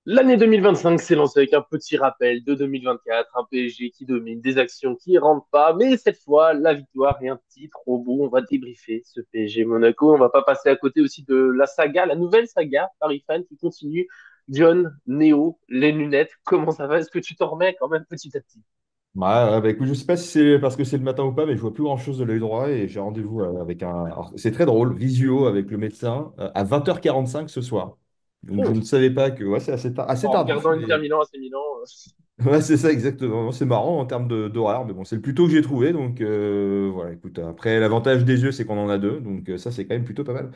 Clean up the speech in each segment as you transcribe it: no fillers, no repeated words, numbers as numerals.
L'année 2025 s'est lancée avec un petit rappel de 2024, un PSG qui domine, des actions qui rentrent pas, mais cette fois, la victoire et un titre au bout. On va débriefer ce PSG Monaco. On va pas passer à côté aussi de la saga, la nouvelle saga Paris Fan qui continue. John, Néo, les lunettes, comment ça va? Est-ce que tu t'en remets quand même petit à petit? Ouais, ouais, bah écoute, je sais pas si c'est parce que c'est le matin ou pas, mais je vois plus grand-chose de l'œil droit et j'ai rendez-vous avec un. Alors, c'est très drôle, visio avec le médecin à 20h45 ce soir. Donc je Oh, ne savais pas que. Ouais, c'est assez en tardif, regardant Inter mais. Milan, AC Milan. Ouais, c'est ça exactement. C'est marrant en termes d'horaire, mais bon, c'est le plus tôt que j'ai trouvé. Donc voilà, écoute, après, l'avantage des yeux, c'est qu'on en a deux. Donc ça, c'est quand même plutôt pas mal.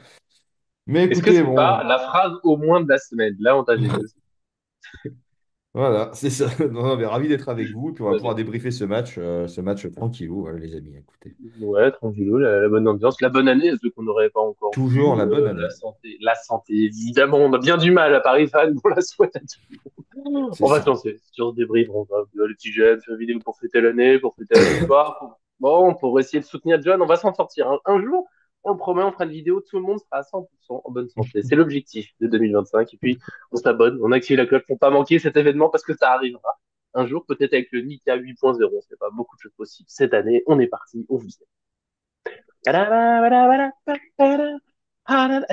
Mais Est-ce que écoutez, c'est pas bon. la phrase au moins de la semaine? Là, on t'a gêné aussi. Voilà, c'est ça. Non, non, mais ravi d'être avec vous. Et puis on va Bah, pouvoir débriefer ce match tranquillou, les amis. Écoutez. ouais, tranquillou, la bonne ambiance, la bonne année, ceux qu'on n'aurait pas encore Toujours vu, la bonne année. la santé, évidemment, on a bien du mal à Paris fan, on la souhaite à tout le monde. C'est On va se ça. lancer sur ce débrief, on va le petit jeune, faire une vidéo pour fêter l'année, pour fêter la victoire. Bon, pour essayer de soutenir John, on va s'en sortir. Un jour, on le promet, on fera une vidéo, tout le monde sera à 100% en bonne santé. C'est l'objectif de 2025. Et puis, on s'abonne, on active la cloche pour pas manquer cet événement parce que ça arrivera un jour, peut-être avec le Nika 8.0. On sait pas beaucoup de choses possibles. Cette année, on est parti, on vous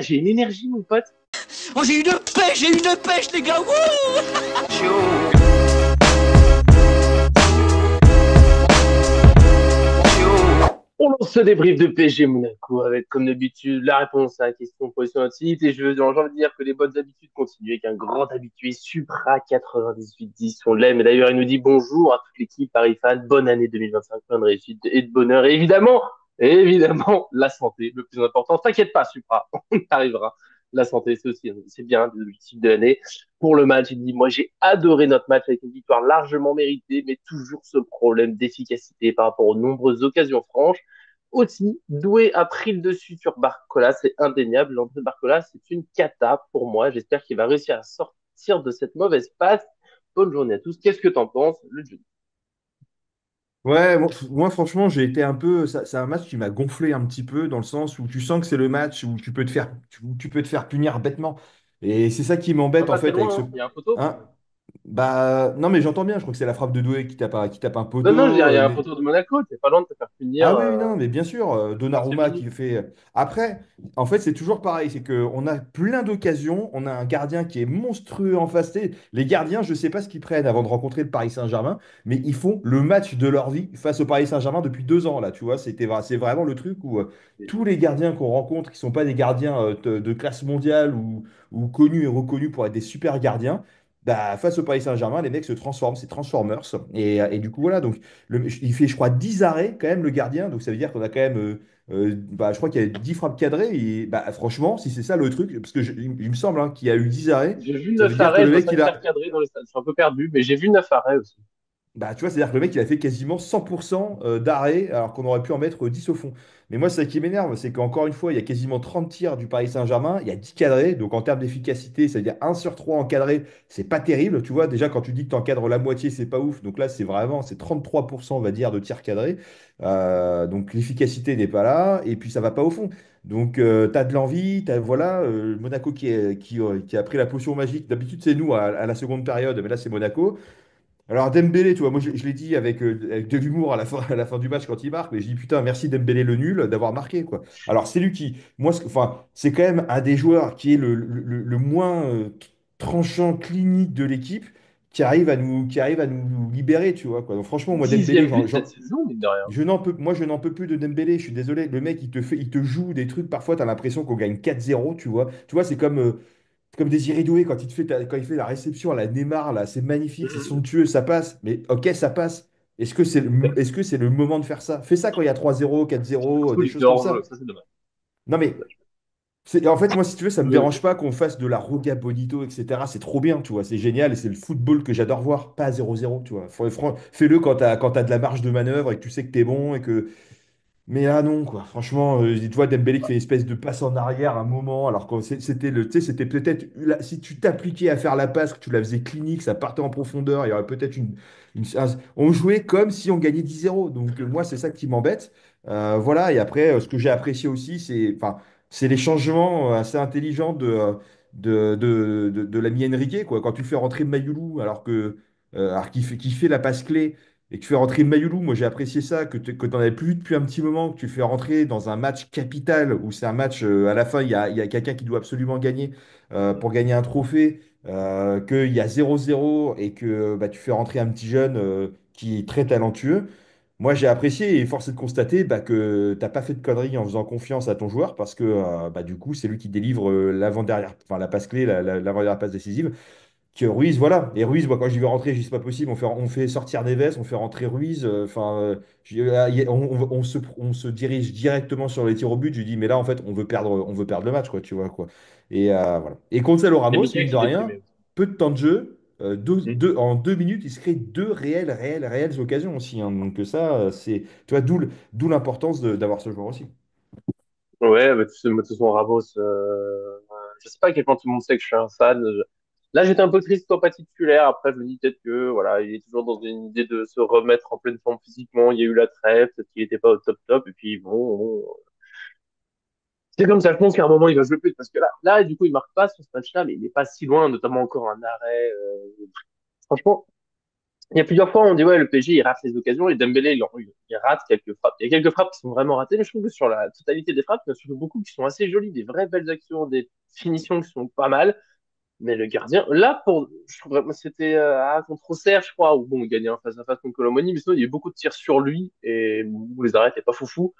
j'ai une énergie, mon pote. Oh, j'ai une pêche, les gars. Wouh. On lance ce débrief de PSG Monaco avec, comme d'habitude, la réponse à la question posée sur notre site. Et j'ai envie de dire que les bonnes habitudes continuent avec un grand habitué, Supra 9810. On l'aime. Et d'ailleurs, il nous dit bonjour à toute l'équipe Paris fan. Bonne année 2025, plein de réussite et de bonheur. Et évidemment, la santé, le plus important. T'inquiète pas, Supra, on y arrivera. La santé, c'est aussi, c'est bien des objectifs de l'année. Pour le match, il dit, moi, j'ai adoré notre match avec une victoire largement méritée, mais toujours ce problème d'efficacité par rapport aux nombreuses occasions franches. Aussi, Doué a pris le dessus sur Barcola, c'est indéniable. L'entrée de Barcola, c'est une cata pour moi. J'espère qu'il va réussir à sortir de cette mauvaise passe. Bonne journée à tous. Qu'est-ce que t'en penses, le jeu? Ouais, moi, franchement, j'ai été un peu. C'est un match qui m'a gonflé un petit peu dans le sens où tu sens que c'est le match où tu peux te faire punir bêtement. Et c'est ça qui Va m'embête en pas très fait avec ce. loin, hein. Il y a un poteau. Hein? Bah non, mais j'entends bien. Je crois que c'est la frappe de Doué qui tape un Non, non, je veux dire, poteau. il y a un poteau de Monaco. T'es pas loin de te faire punir Ah oui, oui, non, mais bien sûr, 20e Donnarumma minute. qui fait. Après, en fait, c'est toujours pareil, c'est qu'on a plein d'occasions, on a un gardien qui est monstrueux en face. Tu sais, les gardiens, je ne sais pas ce qu'ils prennent avant de rencontrer le Paris Saint-Germain, mais ils font le match de leur vie face au Paris Saint-Germain depuis 2 ans, là, tu vois. C'est vraiment le truc où tous les gardiens qu'on rencontre, qui ne sont pas des gardiens de classe mondiale ou connus et reconnus pour être des super gardiens, bah, face au Paris Saint-Germain, les mecs se transforment, c'est Transformers. Et du coup, voilà, donc. Il fait, je crois, 10 arrêts quand même, le gardien. Donc ça veut dire qu'on a quand même, bah, je crois qu'il y a 10 frappes cadrées. Et bah, franchement, si c'est ça le truc, parce que il me semble qu'il y a eu 10 arrêts, J'ai vu ça veut 9 dire que arrêts, le je vois mec, 5 il tirs a, cadrés dans le stade. Je suis un peu perdu, mais j'ai vu 9 arrêts aussi. bah, tu vois, c'est-à-dire que le mec, il a fait quasiment 100% d'arrêt, alors qu'on aurait pu en mettre 10 au fond. Mais moi, c'est ça qui m'énerve, c'est qu'encore une fois, il y a quasiment 30 tirs du Paris Saint-Germain, il y a 10 cadrés, donc en termes d'efficacité, ça veut dire 1 sur 3 encadré, c'est pas terrible, tu vois. Déjà, quand tu dis que tu encadres la moitié, c'est pas ouf. Donc là, c'est 33%, on va dire, de tirs cadrés. Donc l'efficacité n'est pas là, et puis ça va pas au fond. Donc tu as de l'envie, voilà, Monaco qui a pris la potion magique. D'habitude, c'est nous à la seconde période, mais là, c'est Monaco. Alors Dembélé, tu vois, moi je l'ai dit avec de l'humour à la fin du match quand il marque, mais je dis putain, merci Dembélé le nul d'avoir marqué, quoi. Alors c'est lui qui, moi, enfin, c'est quand même un des joueurs qui est le moins tranchant, clinique de l'équipe, qui arrive à nous libérer, tu vois, quoi. Donc franchement, moi Dembélé, Dixième but cette saison, mine de rien. moi je n'en peux plus de Dembélé, je suis désolé, le mec il te joue des trucs, parfois tu as l'impression qu'on gagne 4-0, tu vois. Tu vois, c'est comme Désiré Doué quand quand il fait la réception à la Neymar, là, c'est magnifique, c'est somptueux, ça passe. Mais ok, ça passe. Est-ce que c'est le moment de faire ça? Fais ça quand il y a 3-0, 4-0, Surtout des les choses comme hors-jeu, ça. ça c'est dommage. Non C'est mais, dommage. en fait, moi, si tu veux, ça me Oui, dérange ok. pas qu'on fasse de la Roga Bonito, etc. C'est trop bien, tu vois, c'est génial et c'est le football que j'adore voir, pas à 0-0, tu vois. Fais-le quand t'as de la marge de manœuvre et que tu sais que t'es bon et que mais là, non, quoi. Franchement, tu vois Dembélé qui fait une espèce de passe en arrière à un moment, alors que tu sais, c'était peut-être, si tu t'appliquais à faire la passe, que tu la faisais clinique, ça partait en profondeur, il y aurait peut-être on jouait comme si on gagnait 10-0. Donc, moi, c'est ça qui m'embête. Voilà, et après, ce que j'ai apprécié aussi, c'est les changements assez intelligents de l'ami Enrique, quoi. Quand tu fais rentrer Mayoulou alors qu'il fait la passe clé et que tu fais rentrer Mayoulou, moi j'ai apprécié ça, que tu n'en avais plus vu depuis un petit moment, que tu fais rentrer dans un match capital où c'est un match, à la fin, il y a quelqu'un qui doit absolument gagner pour gagner un trophée, qu'il y a 0-0 et que bah, tu fais rentrer un petit jeune qui est très talentueux. Moi, j'ai apprécié et force est de constater bah, que t'as pas fait de conneries en faisant confiance à ton joueur parce que bah, du coup, c'est lui qui délivre l'avant-dernière, enfin la passe clé, l'avant-dernière passe décisive. Que Ruiz, voilà. Et Ruiz, moi, quand j'y vais rentrer, je dis c'est pas possible. On fait sortir Neves, on fait rentrer Ruiz. Enfin, on se dirige directement sur les tirs au but. Je lui dis mais là, en fait, on veut perdre le match, quoi, tu vois quoi. Et voilà. Et Gonzalo C'est Ramos, Mika mine de qui déprimait rien, aussi. peu de temps de jeu. Hmm. En 2 minutes, il se crée deux réelles occasions aussi, hein. Donc ça, c'est, tu vois, d'où l'importance d'avoir ce joueur aussi. Ouais, bah, tu sais, moi, de toute façon, Ramos, je sais pas à quel point tout le monde sait que je suis un fan. Là, j'étais un peu triste quand pas titulaire. Après, je me dis peut-être que, voilà, il est toujours dans une idée de se remettre en pleine forme physiquement. Il y a eu la trêve, peut-être qu'il était pas au top top. Et puis, bon, c'est comme ça. Je pense qu'à un moment, il va jouer plus. Parce que là, du coup, il marque pas sur ce match-là, mais il est pas si loin, notamment encore un arrêt. Franchement, il y a plusieurs fois, on dit, ouais, le PSG, il rate les occasions, et Dembélé, il rate quelques frappes. Il y a quelques frappes qui sont vraiment ratées, mais je trouve que sur la totalité des frappes, il y en a surtout beaucoup qui sont assez jolies, des vraies belles actions, des finitions qui sont pas mal. Mais le gardien, là, je trouve vraiment, c'était contre Auxerre, je crois, où bon, il gagnait un face-à-face contre Colomoni, mais sinon, il y a eu beaucoup de tirs sur lui, et où les arrêts étaient pas foufou.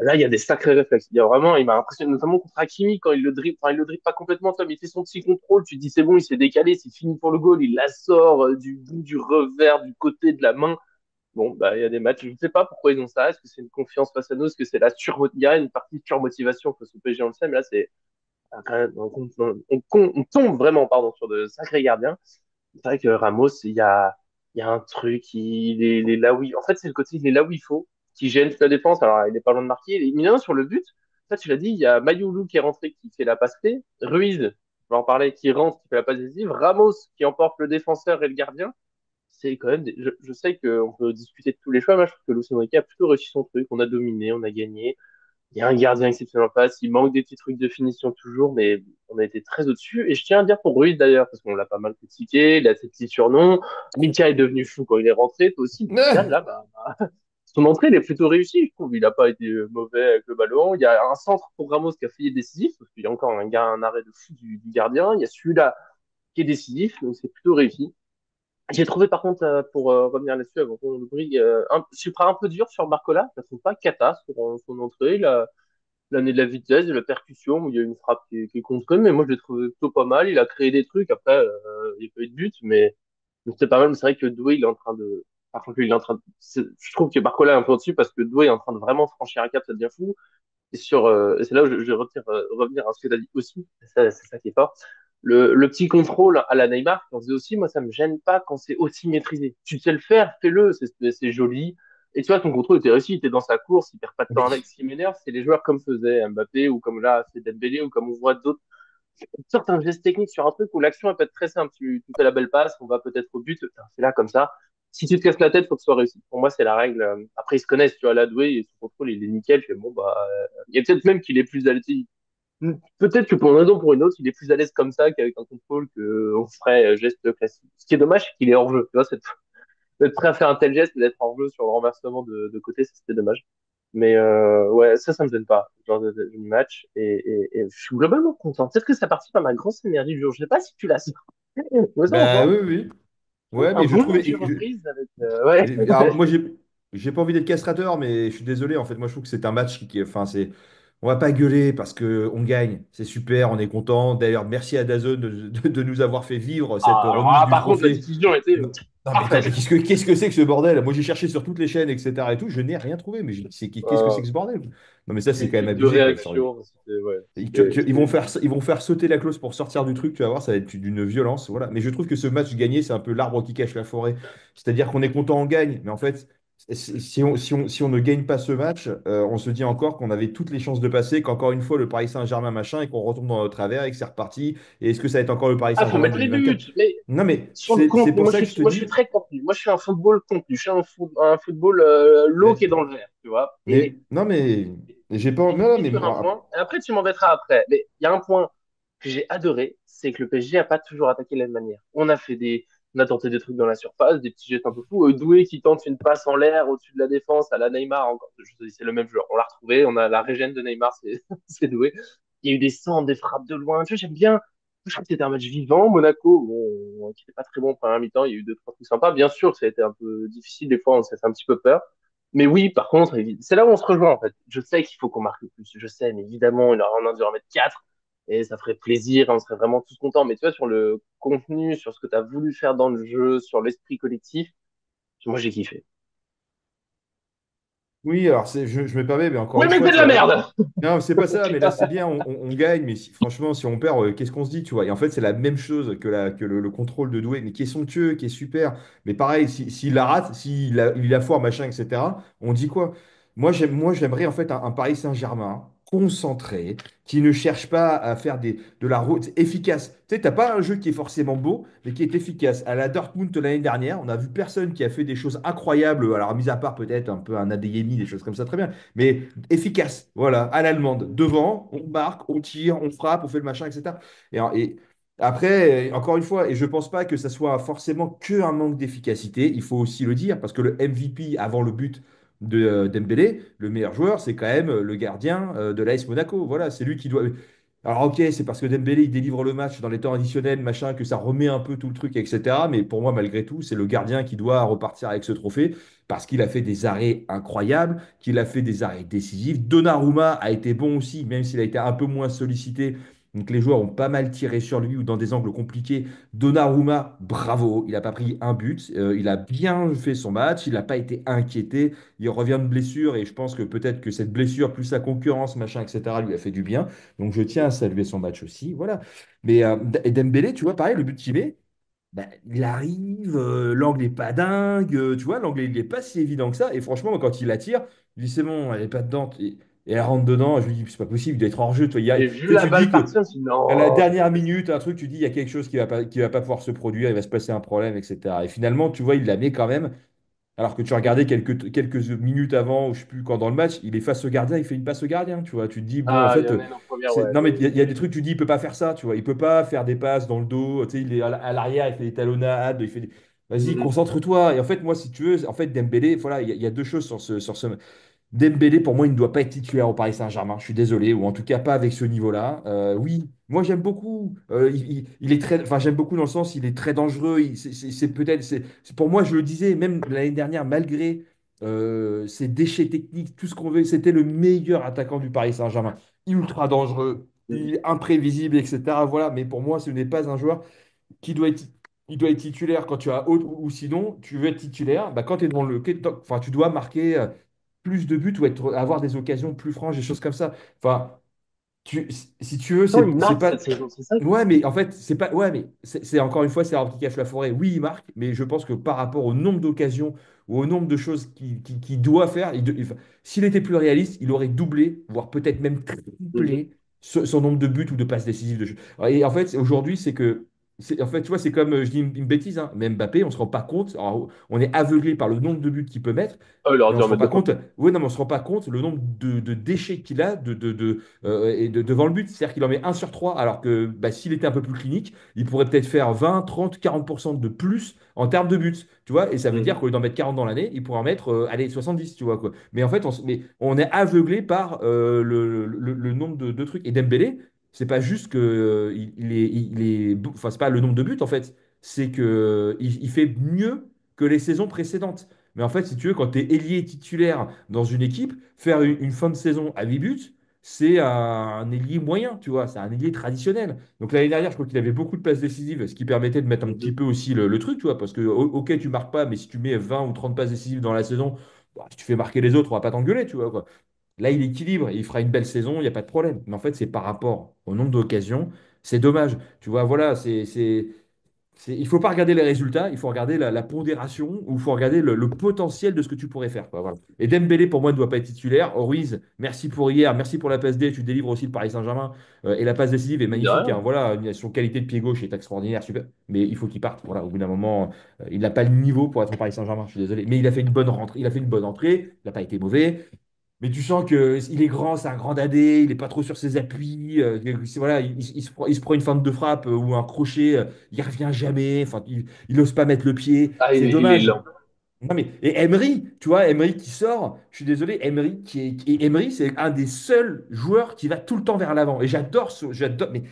Là, il y a des sacrés réflexes. Il y a vraiment, il m'a impressionné, notamment contre Hakimi, quand il le dribble, enfin, il le dribble pas complètement, Tom, il fait son petit contrôle, tu te dis c'est bon, il s'est décalé, c'est fini pour le goal, il la sort du bout du revers, du côté de la main. Bon, bah, il y a des matchs, je ne sais pas pourquoi ils ont ça. Est-ce que c'est une confiance face à nous? Est-ce que c'est il y a une partie de surmotivation face au PSG, on le sait, mais là, c'est, on tombe vraiment, pardon, sur de sacrés gardiens. C'est vrai que Ramos, il y a un truc, il est là où en fait, c'est le côté, il est là où il faut, qui gêne toute la défense. Alors, il est pas loin de marquer. Il est sur le but. Ça, tu l'as dit, il y a Mayoulou qui est rentré, qui fait la passe clé. Ruiz, on va en parler, qui rentre, qui fait la passe décisive. Ramos, qui emporte le défenseur et le gardien. C'est quand même, je sais qu'on peut discuter de tous les choix, mais je trouve que Luis Enrique a plutôt réussi son truc. On a dominé, on a gagné. Il y a un gardien exceptionnel en face. Il manque des petits trucs de finition toujours, mais on a été très au-dessus. Et je tiens à dire pour Ruiz d'ailleurs, parce qu'on l'a pas mal critiqué, il a ses petits surnoms. Mika est devenu fou quand il est rentré. Toi aussi, Kylian, là, son entrée, elle est plutôt réussie. Je trouve il a pas été mauvais avec le ballon. Il y a un centre pour Ramos qui a failli être décisif, parce qu'il y a encore un arrêt de fou du gardien. Il y a celui-là qui est décisif, donc c'est plutôt réussi. J'ai trouvé par contre, pour revenir là-dessus, avant qu'on oublie, je suis un peu dur sur Barcola. Je ne trouve pas cata sur son entrée. L'année de la vitesse, de la percussion, où il y a une frappe qui est contre, mais moi je l'ai trouvé plutôt pas mal. Il a créé des trucs, après il n'y a pas eu de but, mais c'était pas mal. Mais c'est vrai que Doué, il est en train de. Par contre, lui, il est en train de. Je trouve que Barcola est un peu au-dessus parce que Doué est en train de vraiment franchir un cap, ça devient fou. Et c'est là où je vais revenir à ce que tu as dit aussi, c'est ça qui est fort. Le petit contrôle à la Neymar, on faisait aussi, moi ça me gêne pas quand c'est aussi maîtrisé. Tu sais le faire, fais-le, c'est joli. Et tu vois, ton contrôle était réussi, il était dans sa course, il perd pas de temps avec. Mais Ce qui m'énerve, c'est les joueurs comme faisait Mbappé ou comme là, c'est Dembélé ou comme on voit d'autres. Sortent un geste technique sur un truc où l'action elle peut être très simple. Tu fais la belle passe, on va peut-être au but, putain, c'est là comme ça. Si tu te casses la tête, faut que ce soit réussi. Pour moi, c'est la règle. Après, ils se connaissent, tu vois, là, Doué, et son contrôle, il est nickel. Je fais, bon, bah, il y a peut-être même qu'il est plus à l'aise. Peut-être que pour une raison ou pour une autre, il est plus à l'aise comme ça qu'avec un contrôle qu'on ferait geste classique. Ce qui est dommage, c'est qu'il est hors jeu. Tu vois, d'être prêt à faire un tel geste et d'être hors jeu sur le renversement de côté, ça, c'était dommage. Mais ouais, ça me gêne pas, genre du match. Et je suis globalement content. Peut-être que ça participe à ma grosse énergie du jour. Je sais pas si tu l'as senti. Mais ça, bah encore oui, oui. Ouais, un mais je bon trouvais. match de reprise avec... ouais. Alors, moi, j'ai pas envie d'être castrateur, mais je suis désolé. En fait, moi, je trouve que c'est un match enfin, c'est. On va pas gueuler parce que on gagne. C'est super, on est content. D'ailleurs, merci à DAZN de nous avoir fait vivre cette Ah, alors, remise du par contre, la trophée. diffusion était Non, non, mais attends, parfaite. mais qu'est-ce que c'est que ce bordel? Moi, j'ai cherché sur toutes les chaînes, etc. et tout, je n'ai rien trouvé. Mais qu'est-ce que c'est Euh, que ce bordel? Non, mais ça, c'est des quand même clics de abusé, quoi. Sérieux. réaction, c'était... Ouais, Ils ils vont faire sauter la clause pour sortir du truc, tu vas voir, ça va être d'une violence. Voilà. Mais je trouve que ce match gagné, c'est un peu l'arbre qui cache la forêt. C'est-à-dire qu'on est content, on gagne. Mais en fait, si on ne gagne pas ce match, on se dit encore qu'on avait toutes les chances de passer, qu'encore une fois, le Paris Saint-Germain, machin, et qu'on retombe dans notre travers et que c'est reparti. Et est-ce que ça va être encore le Paris Ah, faut Saint-Germain mettre les buts, 2024? mais Non, mais sur le c'est contenu, pour ça que je te moi je suis dis. très contenu. Moi je suis un football contenu. Je suis un football l'eau qui est Mais, dans le verre, tu vois. Et non, mais j'ai pas. je Mais, voilà, suis mais sur un bon, point, et après tu m'embêteras après. Mais il y a un point. que j'ai adoré, c'est que le PSG a pas toujours attaqué de la même manière. On a tenté des trucs dans la surface, des petits gestes un peu fous. Doué qui tente une passe en l'air au-dessus de la défense à la Neymar, encore, je te dis, c'est le même joueur. On l'a retrouvé, on a la régène de Neymar, c'est, c'est Doué. Il y a eu des centres, des frappes de loin. Tu vois, j'aime bien. Je trouve que c'était un match vivant. Monaco, bon, qui n'était pas très bon en première mi-temps, il y a eu deux, trois trucs sympas. Bien sûr, ça a été un peu difficile, des fois, on s'est fait un petit peu peur. Mais oui, par contre, c'est là où on se rejoint, en fait. Je sais qu'il faut qu'on marque le plus, je sais, mais évidemment, on a dû en mettre 4 et ça ferait plaisir, on serait vraiment tous contents. Mais tu vois, sur le contenu, sur ce que tu as voulu faire dans le jeu, sur l'esprit collectif, moi, j'ai kiffé. Oui, alors je me permets, mais encore Oui, une mais fois, c'est de tu la vois, là, merde! non, c'est pas ça, mais là c'est bien, on gagne, mais franchement, si on perd, qu'est-ce qu'on se dit, tu vois? Et en fait, c'est la même chose que, que le contrôle de Doué, mais qui est somptueux, qui est super. Mais pareil, s'il la rate, il la foire, machin, etc., on dit quoi? Moi, j'aimerais en fait un Paris Saint-Germain concentré, qui ne cherche pas à faire de la route efficace. Tu sais, t'as pas un jeu qui est forcément beau, mais qui est efficace. À la Dortmund de l'année dernière, on a vu personne qui a fait des choses incroyables, alors mis à part peut-être un peu un Adeyemi, des choses comme ça, très bien, mais efficace, voilà, à l'allemande. Devant, on marque, on tire, on frappe, on fait le machin, etc. Et après, encore une fois, et je pense pas que ça soit forcément que un manque d'efficacité, il faut aussi le dire, parce que le MVP avant le but de Dembélé, le meilleur joueur, c'est quand même le gardien de l'AS Monaco. Voilà, c'est lui qui doit. Alors ok, c'est parce que Dembélé il délivre le match dans les temps additionnels, machin, que ça remet un peu tout le truc, etc. Mais pour moi, malgré tout, c'est le gardien qui doit repartir avec ce trophée parce qu'il a fait des arrêts incroyables, qu'il a fait des arrêts décisifs. Donnarumma a été bon aussi, même s'il a été un peu moins sollicité. Donc les joueurs ont pas mal tiré sur lui ou dans des angles compliqués. Donnarumma, bravo, il n'a pas pris un but, il a bien fait son match, il n'a pas été inquiété, il revient de blessure et je pense que peut-être que cette blessure plus sa concurrence, machin, etc., lui a fait du bien. Donc je tiens à saluer son match aussi, voilà. Mais et Dembélé, tu vois, pareil, le but qu'il met, bah, il arrive, l'angle n'est pas dingue, tu vois, l'angle il n'est pas si évident que ça. Et franchement, moi, quand il la tire, je dis c'est bon, elle n'est pas dedans. Et elle rentre dedans, je lui dis c'est pas possible, il doit être hors jeu. Toi. Tu J'ai vu sais, la tu dis balle que partir, je me suis dit, à la non, c'est dernière pas possible. minute, un truc, tu dis il y a quelque chose qui va pas pouvoir se produire, il va se passer un problème, etc. Et finalement, tu vois, il la met quand même. Alors que tu regardais quelques minutes avant, ou je sais plus quand dans le match, il est face au gardien, il fait une passe au gardien, tu vois. Tu te dis, bon, en Ah, il y fait, en a une en première, c'est... ouais. Non, mais il y a des trucs, tu dis, il peut pas faire ça, tu vois. Il peut pas faire des passes dans le dos, tu sais, il est à l'arrière, il fait des talonnades, il fait des... Vas-y, Mhm. concentre-toi. Et en fait, moi, si tu veux, en fait, Dembélé, voilà, il y a deux choses sur ce, Dembélé, pour moi, il ne doit pas être titulaire au Paris Saint-Germain. Je suis désolé, ou en tout cas pas avec ce niveau-là. Oui, moi j'aime beaucoup. Il est très, enfin j'aime beaucoup dans le sens, il est très dangereux. C'est peut-être, pour moi, je le disais, même l'année dernière, malgré ses déchets techniques, tout ce qu'on veut, c'était le meilleur attaquant du Paris Saint-Germain. Ultra dangereux, il Mhm. est imprévisible, etc. Voilà, mais pour moi, ce n'est pas un joueur qui doit être, il doit être titulaire quand tu as haute ou sinon tu veux être titulaire, bah, quand tu es dans enfin tu dois marquer plus de buts ou avoir des occasions plus franches, des choses comme ça. Enfin, si tu veux, Pourtant, il c'est marque pas. cette saison, c'est ça qui est Ouais, fou. mais en fait, c'est pas. Ouais, mais c'est encore une fois, c'est l'arbre qui cache la forêt. Oui, il marque, mais je pense que par rapport au nombre d'occasions ou au nombre de choses qu'il doit faire, enfin, s'il était plus réaliste, il aurait doublé, voire peut-être même Mhm. triplé son nombre de buts ou de passes décisives de jeu. Et en fait, aujourd'hui, c'est que. En fait, tu vois, c'est comme, je dis une bêtise, hein, mais Mbappé, on ne se rend pas compte. Alors, on est aveuglé par le nombre de buts qu'il peut mettre, Oh, il aurait mais on dû ne en se rend mettre pas autant. compte. Oui, non, mais on se rend pas compte le nombre de déchets qu'il a devant le but. C'est-à-dire qu'il en met 1 sur 3, alors que bah, s'il était un peu plus clinique, il pourrait peut-être faire 20, 30, 40% de plus en termes de buts. Tu vois, et ça veut dire Mhm. qu'au lieu d'en mettre 40 dans l'année, il pourrait en mettre allez, 70, tu vois quoi. Mais en fait, on est aveuglé par le nombre de trucs. Et Dembélé, c'est pas juste que enfin, c'est pas le nombre de buts en fait, c'est que il fait mieux que les saisons précédentes. Mais en fait, si tu veux, quand tu es ailier titulaire dans une équipe, faire une fin de saison à 8 buts, c'est un ailier moyen, tu vois, c'est un ailier traditionnel. Donc l'année dernière, je crois qu'il avait beaucoup de passes décisives, ce qui permettait de mettre un petit Mhm. peu aussi le truc, tu vois, parce que, ok, tu marques pas, mais si tu mets 20 ou 30 passes décisives dans la saison, bah, si tu fais marquer les autres, on va pas t'engueuler, tu vois, quoi. Là, il équilibre, et il fera une belle saison, il n'y a pas de problème. Mais en fait, c'est par rapport au nombre d'occasions, c'est dommage. Tu vois, voilà, il ne faut pas regarder les résultats, il faut regarder la pondération ou il faut regarder le potentiel de ce que tu pourrais faire, quoi, voilà. Et Dembélé, pour moi, ne doit pas être titulaire. Ruiz, merci pour hier, merci pour la passe D, tu délivres aussi le Paris Saint-Germain. Et la passe décisive est De magnifique, rien. hein, voilà, son qualité de pied gauche est extraordinaire, super. Mais il faut qu'il parte. Voilà, au bout d'un moment, il n'a pas le niveau pour être au Paris Saint-Germain, je suis désolé. Mais il a fait une bonne rentrée, il a fait une bonne entrée, il n'a pas été mauvais. Mais tu sens que il est grand, c'est un grand dadé, il est pas trop sur ses appuis. Voilà, il se prend une feinte de frappe ou un crochet, il revient jamais. Enfin, il ose pas mettre le pied. Ah, C'est il est dommage. lent. Non mais et Emery, tu vois, Emery qui sort, je suis désolé, Emery et Emery, c'est un des seuls joueurs qui va tout le temps vers l'avant. Et j'adore, mais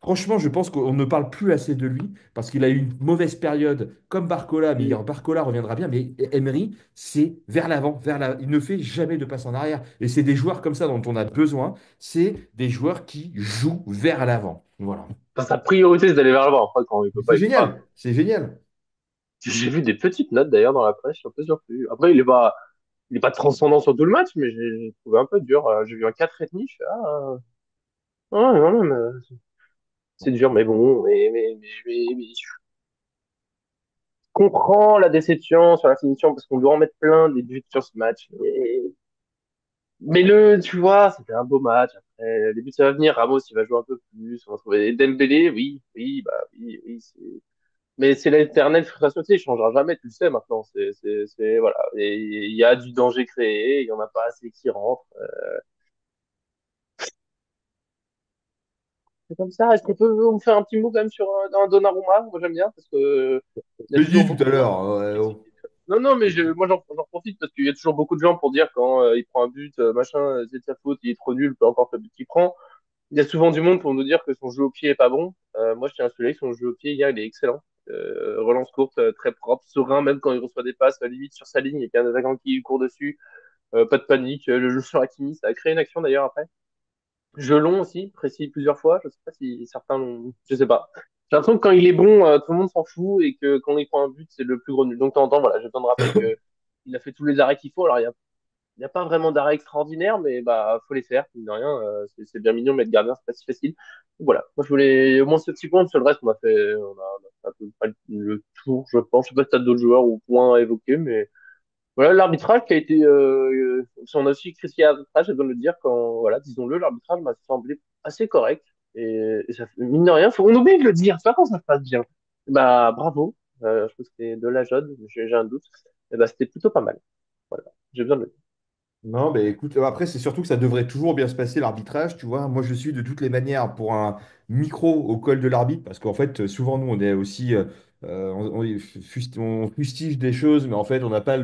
franchement, je pense qu'on ne parle plus assez de lui parce qu'il a eu une mauvaise période comme Barcola, mais Mm. Barcola reviendra bien. Mais Emery, c'est vers l'avant, il ne fait jamais de passe en arrière. Et c'est des joueurs comme ça dont on a besoin. C'est des joueurs qui jouent vers l'avant. Voilà. Enfin, sa priorité, c'est d'aller vers l'avant. Après, quand il peut Mais pas, c'est il peut pas. génial, c'est génial. J'ai vu des petites notes d'ailleurs dans la presse, je suis un peu surpris. Après, il est pas transcendant sur tout le match, mais j'ai trouvé un peu dur. J'ai vu un 4,5, je fais, ouais, quand même, c'est dur, mais bon, mais je comprends la déception sur la finition parce qu'on doit en mettre plein des buts sur ce match. Mais tu vois, c'était un beau match. Après, les buts, ça va venir. Ramos, il va jouer un peu plus. On va trouver Dembélé, oui, oui, bah, oui, oui, mais c'est l'éternelle frustration, tu sais, il changera jamais, tu le sais maintenant. Voilà. Et il y a du danger créé, il y en a pas assez qui rentrent. C'est comme ça. Est-ce qu'on peut vous faire un petit mot quand même sur un Donnarumma? Moi, j'aime bien parce que il y a Je te toujours dis tout à beaucoup de gens l'heure. Oh. Non, non, mais moi, j'en profite parce qu'il y a toujours beaucoup de gens pour dire quand il prend un but, machin, c'est de sa faute, il est trop nul, peu importe le but qu'il prend. Il y a souvent du monde pour nous dire que son jeu au pied est pas bon. Moi, je tiens à souligner que son jeu au pied hier, il est excellent. Relance courte, très propre, serein, même quand il reçoit des passes, limite sur sa ligne, et qu'il y a un attaquant qui lui court dessus. Pas de panique. Le jeu sur Hakimi, ça a créé une action d'ailleurs après. Jeu long aussi, précis plusieurs fois. Je sais pas si certains l'ont. Je sais pas. J'ai l'impression que quand il est bon, tout le monde s'en fout et que quand il prend un but, c'est le plus gros nul. Donc, de temps en temps, voilà, j'ai besoin de rappeler que il a fait tous les arrêts qu'il faut. Alors, il y a pas vraiment d'arrêt extraordinaire, mais bah faut les faire, mine de rien. C'est bien mignon, mais être gardien, c'est pas si facile. Donc, voilà. Moi, je voulais au moins ce petit point, parce que le reste, on a fait un peu pas le tour, je pense. Je sais pas si t'as d'autres joueurs ou points à évoquer, mais voilà, l'arbitrage qui a été, si on a aussi critiqué l'arbitrage, j'ai besoin de le dire, quand, voilà, disons-le, l'arbitrage m'a semblé assez correct. Et ça, mine de rien, on oublie de le dire, c'est pas quand ça se passe bien. Bah, bravo. Je trouve que c'était de la jaune, j'ai un doute. Et bah, c'était plutôt pas mal. Voilà. J'ai besoin de le dire. Non, mais écoute, après, c'est surtout que ça devrait toujours bien se passer, l'arbitrage, tu vois. Moi, je suis de toutes les manières pour un micro au col de l'arbitre, parce qu'en fait, souvent, nous, on est aussi, on fustige des choses, mais en fait, on n'a pas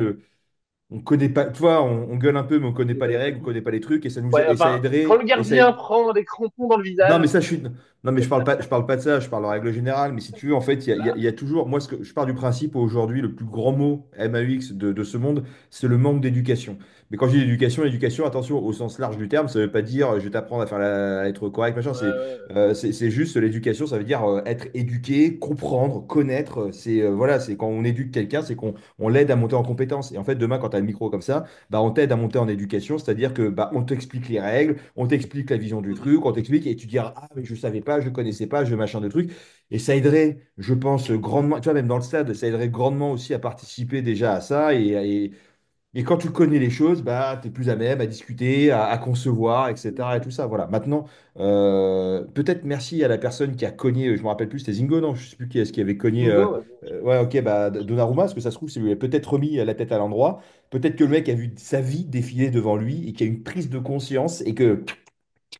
on connaît pas, tu vois, on gueule un peu, mais on connaît pas les règles, on connaît pas les trucs, et Ouais, ça enfin, quand aiderait, le gardien prend des crampons dans le non, mais visage, ça, non, mais je parle pas de ça, je parle en règle générale. Mais si tu veux, en fait, il y a toujours. Moi, je pars du principe aujourd'hui, le plus grand mot MAUX de ce monde, c'est le manque d'éducation. Mais quand je dis éducation, éducation, attention, au sens large du terme, ça veut pas dire je vais t'apprendre à à être correct, machin. ouais, ouais, C'est juste l'éducation, ça veut dire être éduqué, comprendre, connaître. Voilà, c'est quand on éduque quelqu'un, c'est on l'aide à monter en compétence. Et en fait, demain, quand tu as le micro comme ça, bah, on t'aide à monter en éducation, c'est-à-dire que bah, on t'explique les règles, on t'explique la vision du truc, on t'explique et tu diras, ah, mais je savais pas, je connaissais pas, je machin de truc. Et ça aiderait, je pense, grandement, tu vois, même dans le stade, ça aiderait grandement aussi à participer déjà à ça. Et quand tu connais les choses, bah, tu es plus à même à discuter, à concevoir, etc. Et tout ça. Voilà. Maintenant, peut-être merci à la personne qui a cogné, je me rappelle plus, c'était Zingo, non? Je sais plus qui est-ce qui avait cogné. Bingo, ouais. Ouais, ok, bah, Donnarumma, parce que ça se trouve, c'est lui a peut-être remis la tête à l'endroit. Peut-être que le mec a vu sa vie défiler devant lui et qu'il y a une prise de conscience et que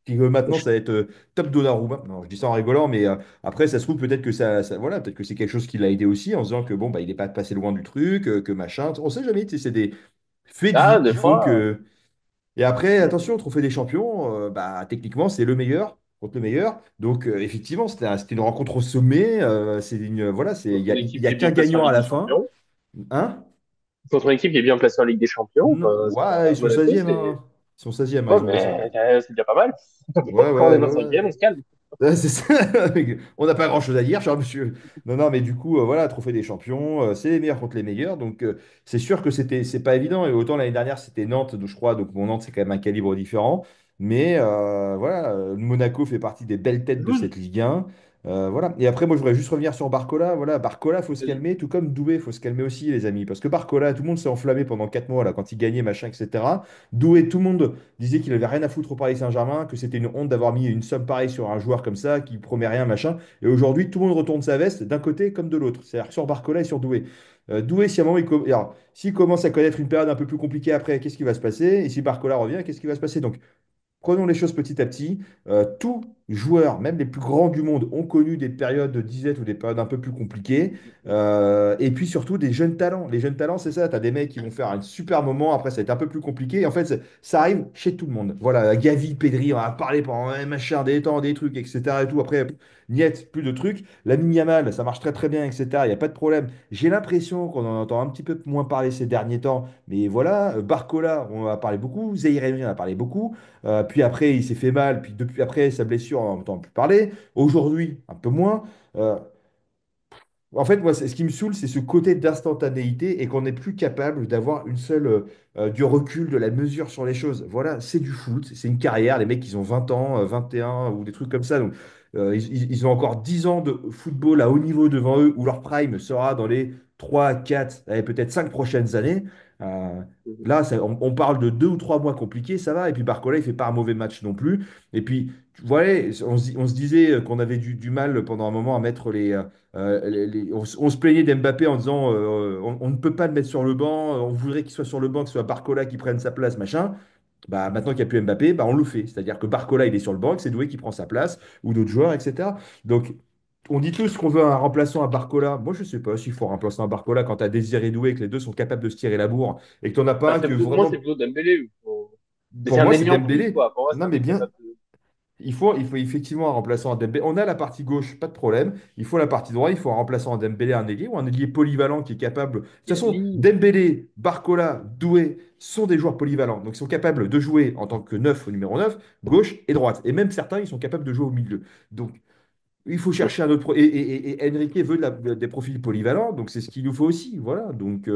maintenant ça va être top Donnarumma. Non, je dis ça en rigolant, mais après, ça se trouve peut-être que voilà, peut-être que c'est quelque chose qui l'a aidé aussi en se disant que bon, bah, il n'est pas passé loin du truc, que machin. On sait jamais, tu sais, c'est des faits de Ah, vie des qui font fois. que. Et après, attention, Trophée des Champions, bah, techniquement, c'est le meilleur contre le meilleur. Donc, effectivement, c'était une rencontre au sommet. Voilà, Contre une il équipe y qui a est qu'un bien placée en gagnant à Ligue des la fin. Champions. Hein? Contre une équipe qui est bien placée en Ligue des Champions, Non, c'est ouais, pas ils sont Monaco, 16e, c'est. hein. Ils sont 16e, hein, Ouais, ils ont baissé. mais c'est déjà pas mal. Ouais, Quand on ouais, est dans ouais, le ouais. cinquième, on se calme. Ouais, c'est ça. On n'a pas grand-chose à dire, cher monsieur. Non, non, mais du coup, voilà, Trophée des Champions, c'est les meilleurs contre les meilleurs. Donc, c'est sûr que c'est pas évident. Et autant l'année dernière, c'était Nantes, donc, je crois. Donc, mon Nantes, c'est quand même un calibre différent. Mais voilà, Monaco fait partie des belles têtes de Toulouse. cette Ligue 1. Voilà. Et après, moi, je voudrais juste revenir sur Barcola. Voilà, Barcola, faut se calmer, tout comme Doué, faut se calmer aussi, les amis. Parce que Barcola, tout le monde s'est enflammé pendant 4 mois, là, quand il gagnait, machin, etc. Doué, tout le monde disait qu'il avait rien à foutre au Paris Saint-Germain, que c'était une honte d'avoir mis une somme pareille sur un joueur comme ça, qui promet rien, machin. Et aujourd'hui, tout le monde retourne sa veste d'un côté comme de l'autre. C'est-à-dire sur Barcola et sur Doué. Doué, si à un moment, alors, s'il commence à connaître une période un peu plus compliquée après, qu'est-ce qui va se passer? Et si Barcola revient, qu'est-ce qui va se passer? Donc, prenons les choses petit à petit. Tous joueurs, même les plus grands du monde, ont connu des périodes de disette ou des périodes un peu plus compliquées. Et puis surtout des jeunes talents. Les jeunes talents, c'est ça. Tu as des mecs qui vont faire un super moment. Après, ça va être un peu plus compliqué. Et en fait, ça arrive chez tout le monde. Voilà, Gavi, Pedri, on a parlé pendant un machin, des temps, des trucs, etc. Et tout. Après, niet, plus de trucs. Lamine Yamal, ça marche très très bien, etc. Il n'y a pas de problème. J'ai l'impression qu'on en entend un petit peu moins parler ces derniers temps. Mais voilà, Barcola, on en a parlé beaucoup. Zahir Emery, on en a parlé beaucoup. Puis après, il s'est fait mal. Puis depuis après sa blessure, on n'entend plus parler. Aujourd'hui, un peu moins. Euh, En fait, moi, ce qui me saoule, c'est ce côté d'instantanéité et qu'on n'est plus capable d'avoir une seule du recul, de la mesure sur les choses. Voilà, c'est du foot, c'est une carrière. Les mecs, ils ont 20 ans, 21 ou des trucs comme ça. Donc, ils ont encore 10 ans de football à haut niveau devant eux, où leur prime sera dans les 3, 4, allez, peut-être 5 prochaines années. Euh, Là, on parle de 2 ou 3 mois compliqués, ça va. Et puis Barcola, il fait pas un mauvais match non plus. Et puis, voilà, on se disait qu'on avait du mal pendant un moment à mettre on se plaignait d'Mbappé en disant on ne peut pas le mettre sur le banc, on voudrait qu'il soit sur le banc, que ce soit Barcola qui prenne sa place, machin. Bah, maintenant qu'il n'y a plus Mbappé, bah, on le fait. C'est-à-dire que Barcola, il est sur le banc, et que c'est Doué qui prend sa place, ou d'autres joueurs, etc. Donc, on dit tous qu'on veut un remplaçant à Barcola. Moi, je ne sais pas s'il faut un remplaçant à Barcola quand tu as Désiré Doué, que les deux sont capables de se tirer la bourre, et que tu n'en as pas Bah, un que pour moi, c'est vraiment. plutôt Dembélé. Mais c'est Pour un moi, c'est ailier en plus, Dembélé. quoi. Pour moi, c'est Non, un mais mec bien. capable de. Il faut effectivement un remplaçant à Dembélé. On a la partie gauche, pas de problème. Il faut la partie droite, il faut un remplaçant à Dembélé, un ailier ou un ailier polyvalent qui est capable. De toute façon, Oui. Dembélé, Barcola, Doué sont des joueurs polyvalents. Donc ils sont capables de jouer en tant que neuf au numéro 9, gauche et droite. Et même certains, ils sont capables de jouer au milieu. Donc il faut chercher un autre. Et Enrique veut des profils polyvalents, donc c'est ce qu'il nous faut aussi. Voilà. Donc,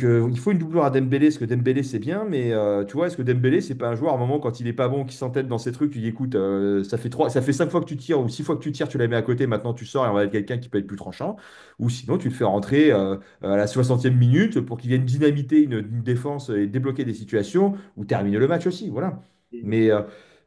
il faut une doublure à Dembélé, parce que Dembélé, c'est bien, mais tu vois, est-ce que Dembélé, c'est pas un joueur, à un moment, quand il est pas bon, qui s'entête dans ses trucs, tu dis, écoute, ça fait 5 fois que tu tires, ou 6 fois que tu tires, tu la mets à côté, maintenant tu sors et on va être quelqu'un qui peut être plus tranchant, ou sinon, tu le fais rentrer à la 60e minute pour qu'il vienne dynamiter une défense et débloquer des situations, ou terminer le match aussi, voilà. Mais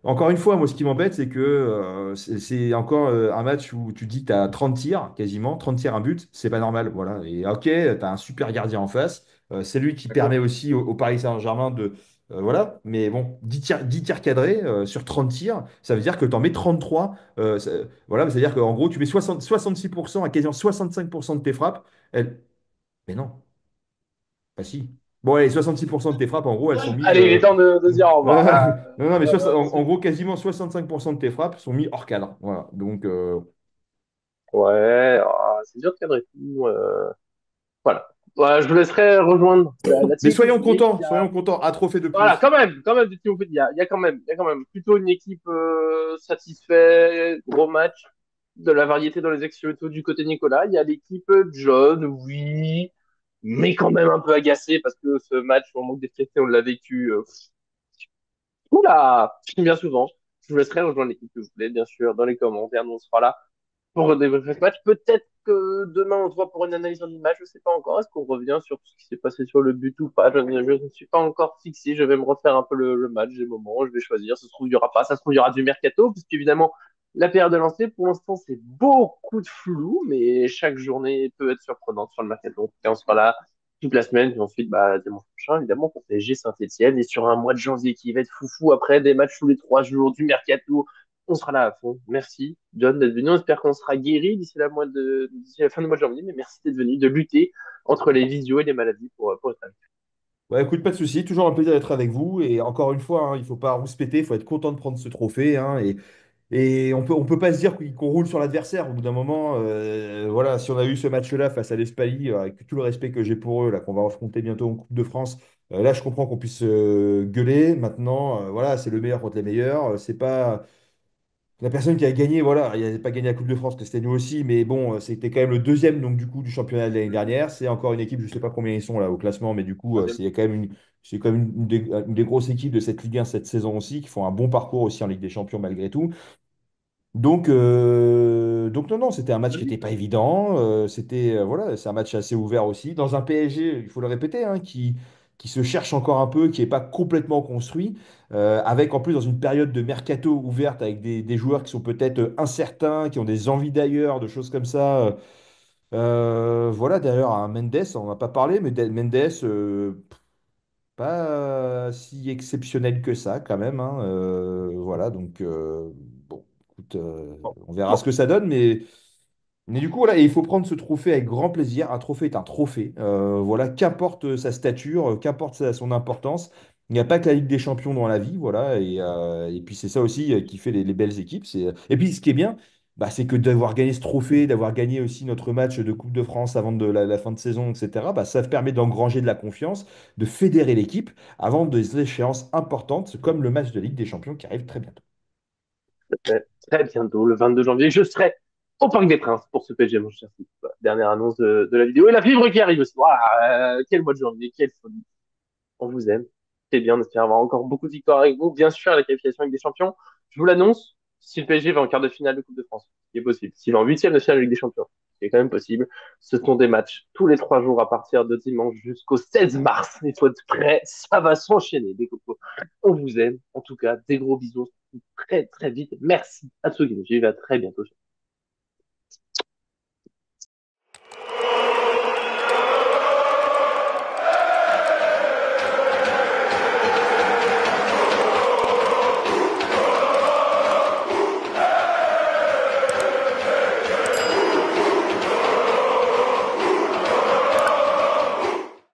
encore une fois, moi, ce qui m'embête, c'est que c'est encore un match où tu dis que tu as 30 tirs, quasiment, 30 tirs, un but, c'est pas normal. Voilà. Et ok, tu as un super gardien en face. C'est lui qui permet D'accord. aussi au Paris Saint-Germain de. Voilà. Mais bon, 10 tirs cadrés sur 30 tirs, ça veut dire que tu en mets 33. Voilà, c'est-à-dire qu'en gros, tu mets 66% à quasiment 65% de tes frappes. Mais non, pas si. Bon, allez, 66% de tes frappes, en gros, elles sont mises. Allez, il est temps de se dire au revoir. Là, Non, non, mais en c'est- gros, quasiment 65% de tes frappes sont mis hors cadre. Voilà. Donc, ouais, c'est dur de cadrer tout. Voilà. Ouais, je vous laisserai rejoindre la mais team que vous disiez. soyons contents. Un trophée de Voilà, plus. quand même, il y a quand même plutôt une équipe satisfaite, gros match, de la variété dans les ex du côté Nicolas. Il y a l'équipe John, oui, mais quand même un peu agacé parce que ce match, au manque d'effectifs, on l'a vécu. Oula, bien souvent. Je vous laisserai rejoindre l'équipe que vous voulez, bien sûr, dans les commentaires. Nous, on sera là pour débriefer ce match. Peut-être que demain, on se voit pour une analyse en image. Je sais pas encore. Est-ce qu'on revient sur ce qui s'est passé sur le but ou pas? Je ne suis pas encore fixé. Je vais me refaire un peu le match des moments. Je vais choisir. Ça se trouve, il y aura pas. Ça se trouve, il y aura du mercato. Puisqu'évidemment, la période de lancer, pour l'instant, c'est beaucoup de flou. Mais chaque journée peut être surprenante sur le mercato. En tout cas, on sera là toute la semaine. Puis ensuite, bah, dimanche prochain, évidemment, pour PSG Saint-Etienne. Et sur un mois de janvier qui va être foufou après des matchs tous les 3 jours, du mercato, on sera là à fond. Merci, John, d'être venu. On espère qu'on sera guéri d'ici la fin du mois de janvier. Mais merci d'être venu, de lutter entre les visios et les maladies pour être avec Ouais, écoute, pas de souci. Toujours un plaisir d'être avec vous. Et encore une fois, hein, il faut pas rouspéter. Il faut être content de prendre ce trophée, hein, et on peut pas se dire qu'on roule sur l'adversaire. Au bout d'un moment, voilà, si on a eu ce match-là face à l'Espagne, avec tout le respect que j'ai pour eux, là, qu'on va affronter bientôt en Coupe de France, là, je comprends qu'on puisse gueuler. Maintenant, voilà, c'est le meilleur contre les meilleurs. C'est pas. La personne qui a gagné, voilà, il n'a pas gagné la Coupe de France, que c'était nous aussi, mais bon, c'était quand même le deuxième donc du coup du championnat de l'année dernière. C'est encore une équipe, je ne sais pas combien ils sont là au classement, mais du coup, toi. c'est quand même une des grosses équipes de cette Ligue 1 cette saison aussi, qui font un bon parcours aussi en Ligue des Champions malgré tout. Donc non, non, c'était un match qui n'était pas évident. Voilà, c'est un match assez ouvert aussi. Dans un PSG, il faut le répéter, hein, qui se cherche encore un peu, qui n'est pas complètement construit, avec en plus dans une période de mercato ouverte, avec des joueurs qui sont peut-être incertains, qui ont des envies d'ailleurs, de choses comme ça. Voilà, d'ailleurs, un Mendes, on n'a pas parlé, mais Mendes, pas si exceptionnel que ça quand même, hein. Voilà, donc bon, écoute, Bon, on verra ce bon, que ça donne, mais du coup, voilà, et il faut prendre ce trophée avec grand plaisir. Un trophée est un trophée. Voilà, qu'importe sa stature, qu'importe son importance. Il n'y a pas que la Ligue des Champions dans la vie, voilà. Et puis c'est ça aussi qui fait les belles équipes. Et puis ce qui est bien, bah, c'est que d'avoir gagné ce trophée, d'avoir gagné aussi notre match de Coupe de France avant la fin de saison, etc., bah, ça permet d'engranger de la confiance, de fédérer l'équipe avant des échéances importantes comme le match de Ligue des Champions qui arrive très bientôt. très bientôt, le 22 janvier, je serai au Parc des Princes pour ce PSG Manchester City. Voilà, dernière annonce de la vidéo. Et la fibre qui arrive aussi. Voilà, quel mois de janvier, quelle folie. On vous aime. C'est bien, on espère avoir encore beaucoup de victoires avec vous. Bien sûr, la qualification avec des champions. Je vous l'annonce, si le PSG va en quart de finale de Coupe de France, ce qui est possible. S'il va en huitième de finale de Ligue des Champions, ce qui est quand même possible. Ce sont des matchs tous les 3 jours à partir de dimanche jusqu'au 16 mars. Il faut être prêt, ça va s'enchaîner, des cocos. On vous aime. En tout cas, des gros bisous. Très, très vite. Merci à tous. Je vais à très bientôt.